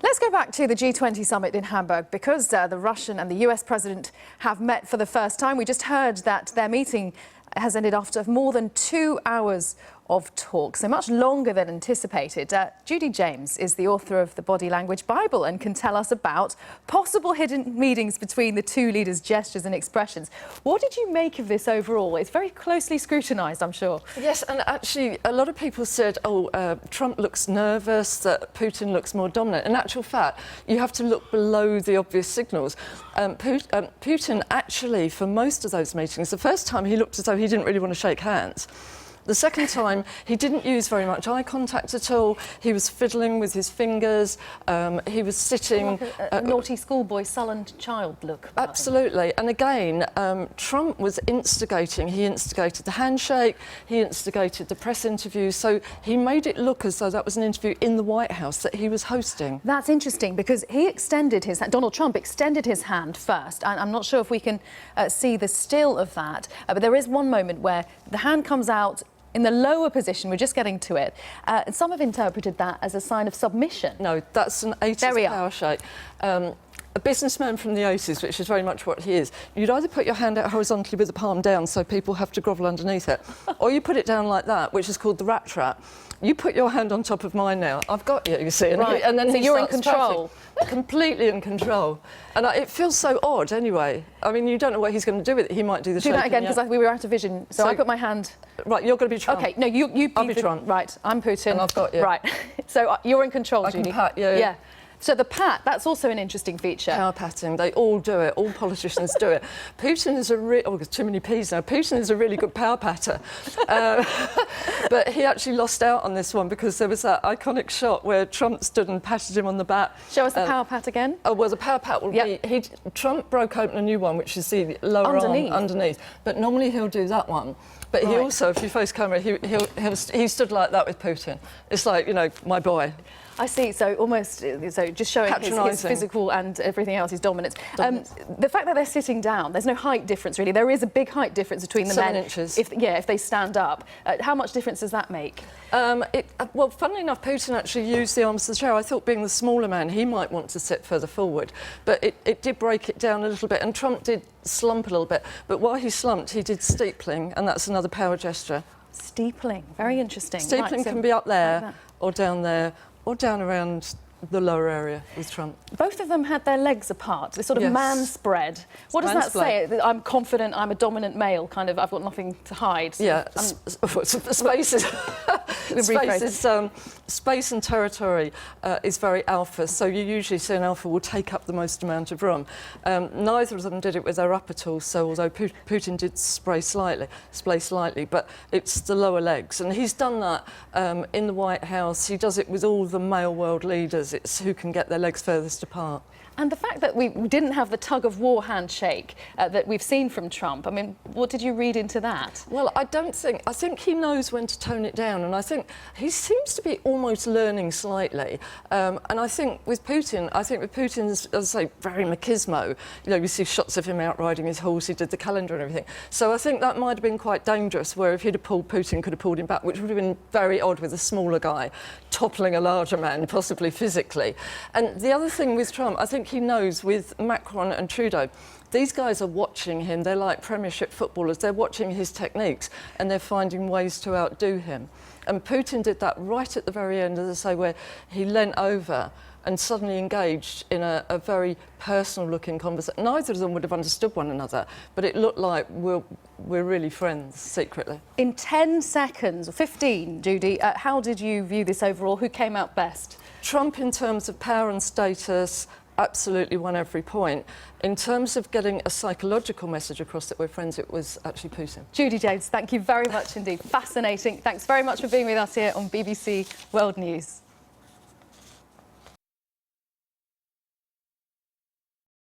Let's go back to the G20 summit in Hamburg because the Russian and the US president have met for the first time. We just heard that their meeting has ended after more than 2 hours of talk, so much longer than anticipated. Judi James is the author of the Body Language Bible and can tell us about possible hidden meanings between the two leaders' gestures and expressions. What did you make of this overall? It's very closely scrutinised, I'm sure. Yes, and actually a lot of people said, Trump looks nervous, that Putin looks more dominant. In actual fact, you have to look below the obvious signals. Putin actually, for most of those meetings, the first time he looked as though he didn't really want to shake hands. The second time, he didn't use very much eye contact at all. He was fiddling with his fingers. He was sitting... Like a naughty schoolboy, sullen child look. Absolutely. And again, Trump was instigating. He instigated the handshake. He instigated the press interview. So he made it look as though that was an interview in the White House that he was hosting. That's interesting because he extended his hand. Donald Trump extended his hand first. And I'm not sure if we can see the still of that. But there is one moment where the hand comes out in the lower position. We're just getting to it. And some have interpreted that as a sign of submission. No, that's an 80s power shake. A businessman from the 80s, which is very much what he is, you'd either put your hand out horizontally with the palm down so people have to grovel underneath it, or you put it down like that, which is called the rat trap. You put your hand on top of mine now. I've got you, you see. Right. And then so you're in control. Completely in control. And it feels so odd anyway. I mean, you don't know what he's going to do with it. He might do the shaking. Do that again, because we were out of vision. So I put my hand... Right, you're going to be Trump. OK, no, you I'll be Trump. Right, I'm Putin. And I've got you. Right. So you're in control, I Judi. can pat you. Yeah. So the pat, that's also an interesting feature. Power patting, they all do it, all politicians do it. Putin is there's too many P's now. Putin is a really good power patter. But he actually lost out on this one because there was that iconic shot where Trump stood and patted him on the back. Show us the power pat again. Oh, well, the power pat will be... Trump broke open a new one, which is the lower arm underneath. But normally he'll do that one. But he also, if you face camera, he stood like that with Putin. It's like, you know, my boy. I see. So almost, so just showing his physical and everything else, his dominance. The fact that they're sitting down, there's no height difference really. There is a big height difference between the men. 7 inches. If they stand up. How much difference does that make? Well, funnily enough, Putin actually used the arms of the chair. I thought being the smaller man, he might want to sit further forward. But it did break it down a little bit. And Trump did slump a little bit. But while he slumped, he did steepling, and that's another power gesture. Steepling, very interesting. Steepling can be up there or down there, or down around the lower area with Trump. Both of them had their legs apart, this sort of man spread. What does that say? I'm confident, I'm a dominant male, kind of, I've got nothing to hide. Yeah, space and territory is very alpha, so you usually see an alpha will take up the most amount of room. Neither of them did it with their upper tools, so although Putin did splay slightly, but it's the lower legs. And he's done that in the White House. He does it with all the male world leaders. It's who can get their legs furthest apart. And the fact that we didn't have the tug-of-war handshake that we've seen from Trump, I mean, what did you read into that? Well, I think he knows when to tone it down, and I think he seems to be almost learning slightly. And I think with Putin's, as I say, very machismo, you know, you see shots of him out riding his horse, he did the calendar and everything. So I think that might have been quite dangerous, where if he'd have pulled, Putin could have pulled him back, which would have been very odd with a smaller guy toppling a larger man, possibly physically. And the other thing with Trump, I think he knows with Macron and Trudeau, these guys are watching him. They're like Premiership footballers. They're watching his techniques and they're finding ways to outdo him. And Putin did that right at the very end, as I say, where he leant over and suddenly engaged in a very personal-looking conversation. Neither of them would have understood one another, but it looked like we're really friends, secretly. In 10 seconds, or 15, Judi, how did you view this overall? Who came out best? Trump, in terms of power and status, absolutely won every point. In terms of getting a psychological message across that we're friends, it was actually Putin. Judi James, thank you very much indeed. Fascinating. Thanks very much for being with us here on BBC World News.